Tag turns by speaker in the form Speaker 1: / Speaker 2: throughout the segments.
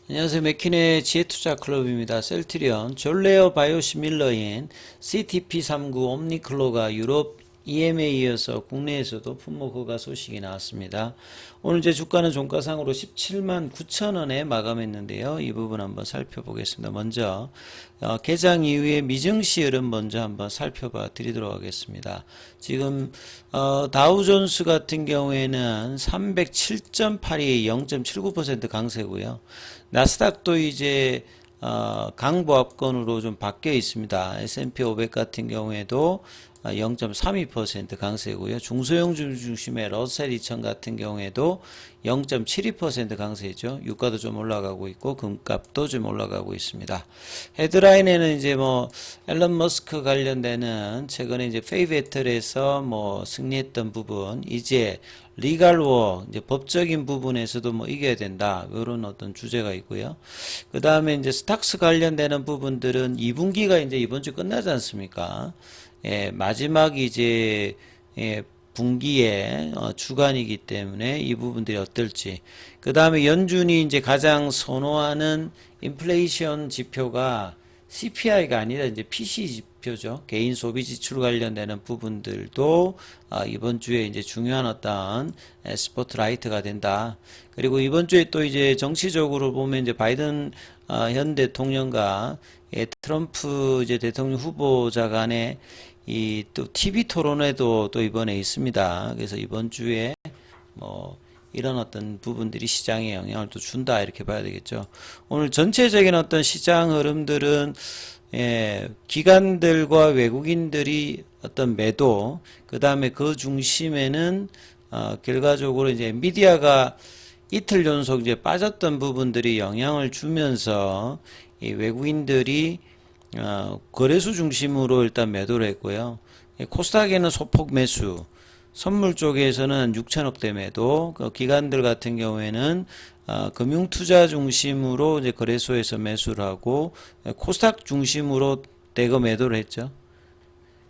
Speaker 1: 안녕하세요. 맥킨의 지혜투자클럽입니다. 셀트리온, 졸레어 바이오시밀러인 CTP39 옴니클로가 유럽 EMA에 이어서 국내에서도 품목 허가 소식이 나왔습니다. 오늘 제 주가는 종가상으로 17만 9천 원에 마감했는데요. 이 부분 한번 살펴보겠습니다. 먼저 개장 이후에 미증시 흐름 먼저 한번 살펴봐 드리도록 하겠습니다. 지금 다우존스 같은 경우에는 307.82 0.79% 강세고요. 나스닥도 이제 강보합권으로 좀 바뀌어 있습니다. S&P 500 같은 경우에도 0.32% 강세고요. 중소형주 중심의 러셀 2000 같은 경우에도 0.72% 강세죠. 유가도 좀 올라가고 있고 금값도 좀 올라가고 있습니다. 헤드라인에는 이제 앨런 머스크 관련되는 최근에 이제 페이베틀에서 승리했던 부분, 이제 리갈워 이제 법적인 부분에서도 이겨야 된다, 이런 어떤 주제가 있고요. 그 다음에 이제 스탁스 관련되는 부분들은 2분기가 이제 이번 주 끝나지 않습니까? 마지막 이제 분기의 주간이기 때문에 이 부분들이 어떨지. 그 다음에 연준이 이제 가장 선호하는 인플레이션 지표가 CPI가 아니라 이제 PC 지표죠. 개인 소비 지출 관련되는 부분들도 이번 주에 이제 중요한 어떤 스포트라이트가 된다. 그리고 이번 주에 또 이제 정치적으로 보면 이제 바이든 현 대통령과 트럼프 이제 대통령 후보자 간에 이 또 TV 토론회도 또 이번에 있습니다. 그래서 이번 주에 이런 어떤 부분들이 시장에 영향을 또 준다, 이렇게 봐야 되겠죠. 오늘 전체적인 어떤 시장 흐름들은 기관들과 외국인들이 어떤 매도, 그 다음에 그 중심에는 결과적으로 이제 엔비디아가 이틀 연속 이제 빠졌던 부분들이 영향을 주면서 이 외국인들이 거래소 중심으로 일단 매도를 했고요. 코스닥에는 소폭 매수, 선물 쪽에서는 6천억대 매도, 기관들 같은 경우에는 금융투자 중심으로 이제 거래소에서 매수를 하고 코스닥 중심으로 대거 매도를 했죠.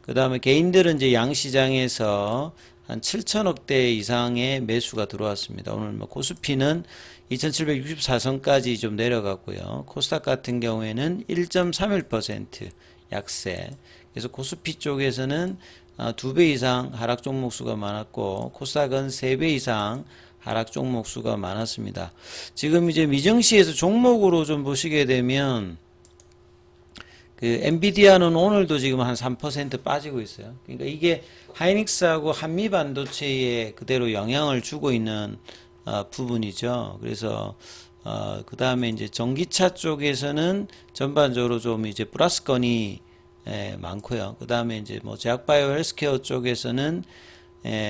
Speaker 1: 그 다음에 개인들은 이제 양시장에서 한 7천억대 이상의 매수가 들어왔습니다. 오늘 코스피는 2764선까지 좀 내려갔고요. 코스닥 같은 경우에는 1.31% 약세. 그래서 코스피 쪽에서는 2배 이상 하락 종목 수가 많았고, 코스닥은 3배 이상 하락 종목 수가 많았습니다. 지금 이제 미증시에서 종목으로 좀 보시게 되면 엔비디아는 오늘도 지금 한 3% 빠지고 있어요. 그러니까 이게 하이닉스하고 한미반도체에 그대로 영향을 주고 있는 부분이죠. 그래서 그 다음에 이제 전기차 쪽에서는 전반적으로 좀 이제 플러스건이 많고요. 그 다음에 이제 제약바이오 헬스케어 쪽에서는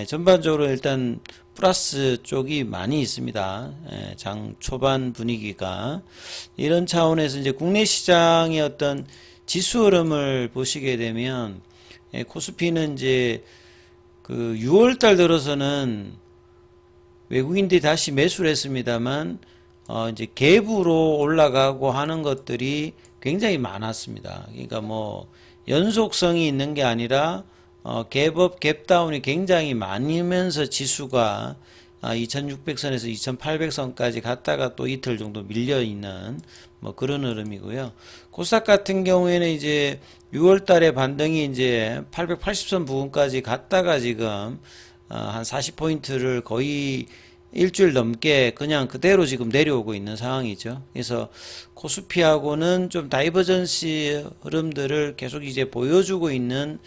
Speaker 1: 전반적으로 일단 플러스 쪽이 많이 있습니다. 장 초반 분위기가. 이런 차원에서 이제 국내 시장의 어떤 지수 흐름을 보시게 되면 코스피는 이제 그 6월달 들어서는 외국인들이 다시 매수를 했습니다만 이제 갭으로 올라가고 하는 것들이 굉장히 많았습니다. 그러니까 연속성이 있는 게 아니라 갭업, 갭다운이 굉장히 많으면서 지수가 2600선에서 2800선까지 갔다가 또 이틀 정도 밀려 있는 그런 흐름이고요. 코스닥 같은 경우에는 이제 6월 달에 반등이 이제 880선 부근까지 갔다가 지금 한 40포인트를 거의 일주일 넘게 그냥 그대로 지금 내려오고 있는 상황이죠. 그래서 코스피하고는 좀 다이버전시 흐름들을 계속 이제 보여주고 있는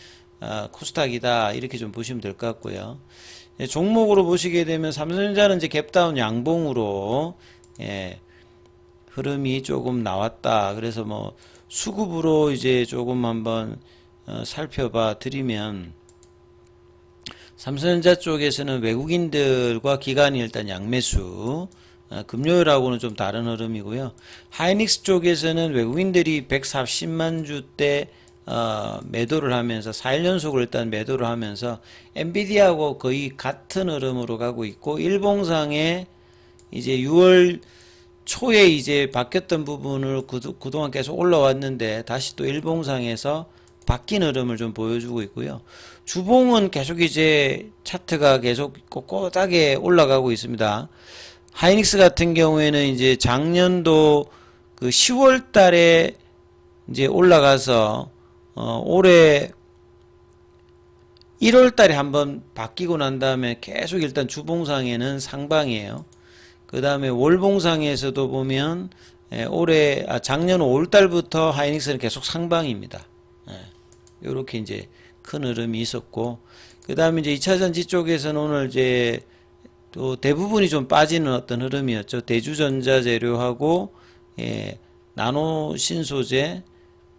Speaker 1: 코스닥이다, 이렇게 좀 보시면 될 것 같고요. 종목으로 보시게 되면 삼성전자는 이제 갭다운 양봉으로 흐름이 조금 나왔다. 그래서 수급으로 이제 조금 한번 살펴봐 드리면, 삼성전자 쪽에서는 외국인들과 기관이 일단 양매수, 금요일하고는 좀 다른 흐름이고요. 하이닉스 쪽에서는 외국인들이 140만 주대 매도를 하면서 4일 연속으로 일단 매도를 하면서 엔비디아하고 거의 같은 흐름으로 가고 있고, 일봉상에 이제 6월 초에 이제 바뀌었던 부분을 그동안 계속 올라왔는데 다시 또 일봉상에서 바뀐 흐름을 좀 보여주고 있고요. 주봉은 계속 이제 차트가 계속 꼿꼿하게 올라가고 있습니다. 하이닉스 같은 경우에는 이제 작년도 그 10월 달에 이제 올라가서 올해 1월 달에 한번 바뀌고 난 다음에 계속 일단 주봉상에는 상방이에요. 그 다음에 월봉상에서도 보면 작년 5월 달부터 하이닉스는 계속 상방입니다. 요렇게 이제 큰 흐름이 있었고, 그 다음에 이제 2차전지 쪽에서는 오늘 이제 또 대부분이 좀 빠지는 어떤 흐름이었죠. 대주전자 재료하고 나노 신소재,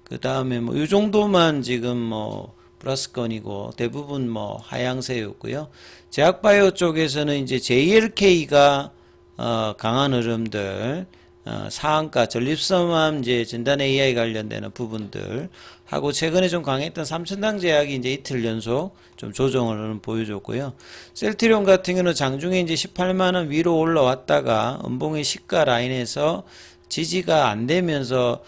Speaker 1: 그 다음에 뭐 요 정도만 지금 뭐 플러스건이고 대부분 뭐 하향세였고요. 제약바이오 쪽에서는 이제 JLK가 강한 흐름들, 사안가, 전립선암 이제 진단 AI 관련되는 부분들 하고, 최근에 좀 강했던 삼천당 제약이 이제 이틀 연속 좀 조정을 보여줬고요. 셀트리온 같은 경우는 장중에 이제 18만원 위로 올라왔다가 음봉의 시가 라인에서 지지가 안 되면서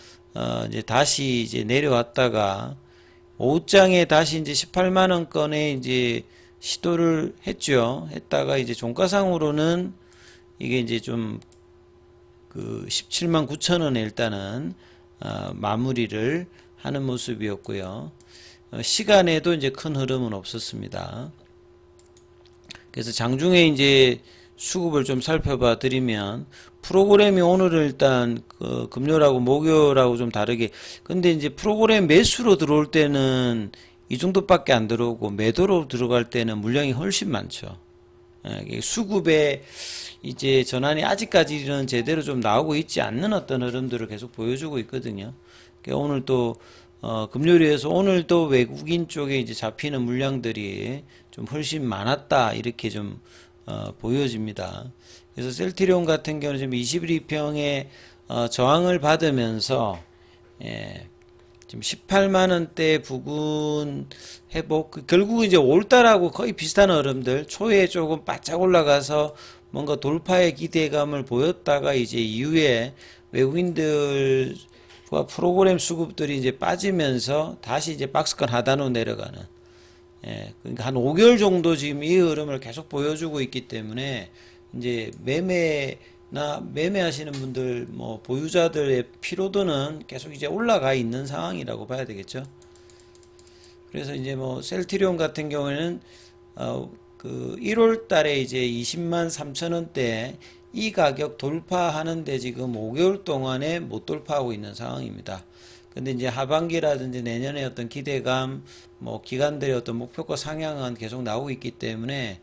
Speaker 1: 이제 다시 이제 내려왔다가 오후장에 다시 이제 18만원권에 이제 시도를 했죠. 했다가 이제 종가상으로는 이게 이제 좀 그 17만 9천원에 일단은 마무리를 하는 모습이었고요. 시간에도 이제 큰 흐름은 없었습니다. 그래서 장중에 이제 수급을 좀 살펴봐 드리면, 프로그램이 오늘은 일단 금요일하고 목요일하고 좀 다르게, 근데 이제 프로그램 매수로 들어올 때는 이 정도밖에 안 들어오고 매도로 들어갈 때는 물량이 훨씬 많죠. 수급에 이제 전환이 아직까지는 제대로 좀 나오고 있지 않는 어떤 흐름들을 계속 보여주고 있거든요. 그러니까 오늘 또 금요일에서 오늘 또 외국인 쪽에 이제 잡히는 물량들이 좀 훨씬 많았다, 이렇게 좀 보여집니다. 그래서 셀트리온 같은 경우는 지금 21평에 저항을 받으면서 지금 18만원대 부근 회복, 결국 이제 올달하고 거의 비슷한 흐름들, 초에 조금 바짝 올라가서 뭔가 돌파의 기대감을 보였다가 이제 이후에 외국인들과 프로그램 수급들이 이제 빠지면서 다시 이제 박스권 하단으로 내려가는, 그러니까 한 5개월 정도 지금 이 흐름을 계속 보여주고 있기 때문에 이제 매매하시는 분들, 뭐 보유자들의 피로도는 계속 이제 올라가 있는 상황이라고 봐야 되겠죠. 그래서 이제 뭐 셀트리온 같은 경우에는 그 1월 달에 이제 20만 3천원대 이 가격 돌파하는데 지금 5개월 동안에 못 돌파하고 있는 상황입니다. 근데 이제 하반기라든지 내년에 어떤 기대감, 뭐 기관들의 어떤 목표가 상향은 계속 나오고 있기 때문에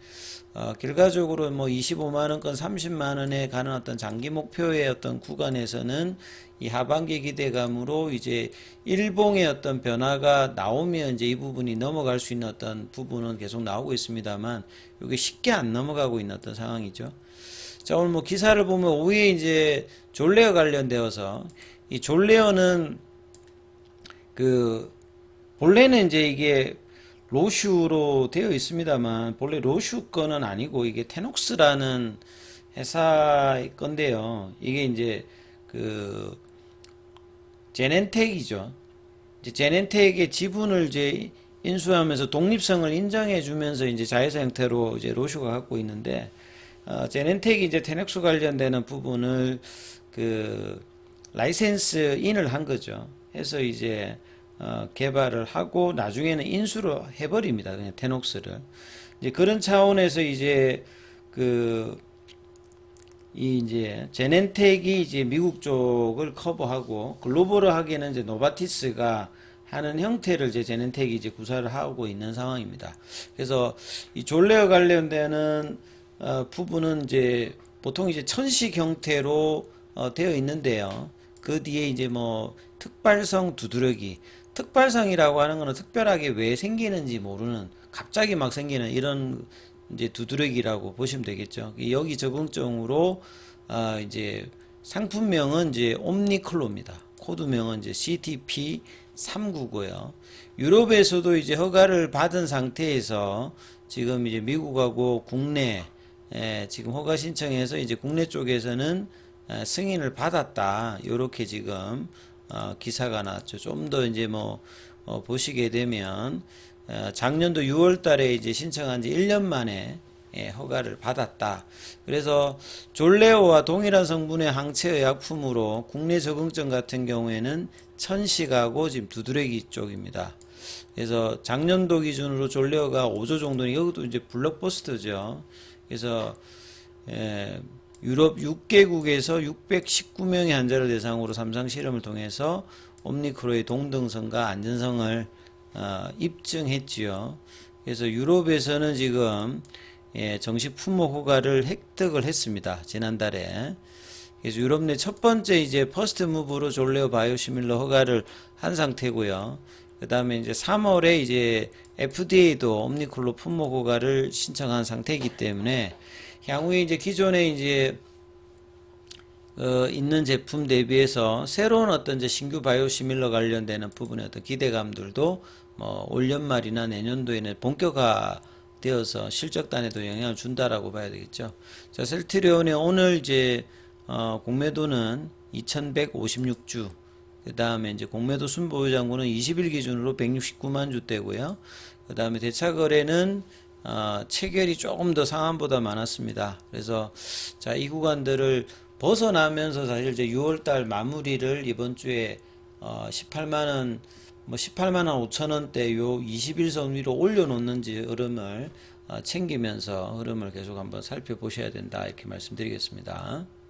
Speaker 1: 결과적으로 뭐 25만원권 30만원에 가는 어떤 장기 목표의 어떤 구간에서는 이 하반기 기대감으로 이제 일봉의 어떤 변화가 나오면 이제 이 부분이 넘어갈 수 있는 어떤 부분은 계속 나오고 있습니다만, 이게 쉽게 안 넘어가고 있는 어떤 상황이죠. 자, 오늘 뭐 기사를 보면 오후에 이제 졸레어 관련되어서, 이 졸레어는 본래는 이제 이게 로슈로 되어 있습니다만, 본래 로슈 거는 아니고 이게 테녹스라는 회사의 건데요. 이게 이제 제넨텍이죠. 이제 제넨텍의 지분을 이제 인수하면서 독립성을 인정해 주면서 이제 자회사 형태로 이제 로슈가 갖고 있는데, 제넨텍이 이제 테녹스 관련되는 부분을 라이센스 인을 한 거죠. 해서 이제 개발을 하고 나중에는 인수를 해버립니다. 그냥 테녹스를. 이제 그런 차원에서 이제 이제 제넨텍이 이제 미국 쪽을 커버하고 글로벌을 하기에는 이제 노바티스가 하는 형태를 이제 제넨텍이 이제 구사를 하고 있는 상황입니다. 그래서 이 졸레어 관련되는 부분은 이제 보통 이제 천식 형태로 되어 있는데요. 그 뒤에 이제 뭐 특발성 두드러기, 특발성이라고 하는 거는 특별하게 왜 생기는지 모르는, 갑자기 막 생기는 이런 이제 두드러기라고 보시면 되겠죠. 여기 적응증으로 이제 상품명은 이제 옴니클로입니다. 코드명은 이제 CTP399고요. 유럽에서도 이제 허가를 받은 상태에서 지금 이제 미국하고 국내 지금 허가 신청해서 이제 국내 쪽에서는 승인을 받았다. 요렇게 지금 기사가 났죠. 좀 더 이제 뭐 보시게 되면 작년도 6월 달에 이제 신청한 지 1년 만에 허가를 받았다. 그래서 졸레오와 동일한 성분의 항체의 약품으로 국내 적응증 같은 경우에는 천식하고 지금 두드레기 쪽입니다. 그래서 작년도 기준으로 졸레오가 5조 정도는 이것도 이제 블록버스터죠. 그래서 유럽 6개국에서 619명의 환자를 대상으로 3상 실험을 통해서 옴니크론의 동등성과 안전성을 입증했지요. 그래서 유럽에서는 지금 정식 품목 허가를 획득을 했습니다. 지난달에. 그래서 유럽 내 첫 번째 이제 퍼스트 무브로 졸레오 바이오시밀러 허가를 한 상태고요. 그 다음에 이제 3월에 이제 FDA도 옴니클론 품목 허가를 신청한 상태이기 때문에 향후에 이제 기존에 이제 있는 제품 대비해서 새로운 어떤 이제 신규 바이오시밀러 관련되는 부분의 어떤 기대감들도 올 연말이나 내년도에는 본격화되어서 실적단에도 영향을 준다라고 봐야 되겠죠. 자, 셀트리온의 오늘 이제 공매도는 2,156주. 그 다음에 이제 공매도 순보유장구는 20일 기준으로 169만 주대고요. 그 다음에 대차거래는 체결이 조금 더 상한보다 많았습니다. 그래서 자, 이 구간들을 벗어나면서 사실 이제 6월달 마무리를 이번 주에 18만원, 18만 5천원대 요 21선 위로 올려놓는지 흐름을 챙기면서 흐름을 계속 한번 살펴보셔야 된다 이렇게 말씀드리겠습니다.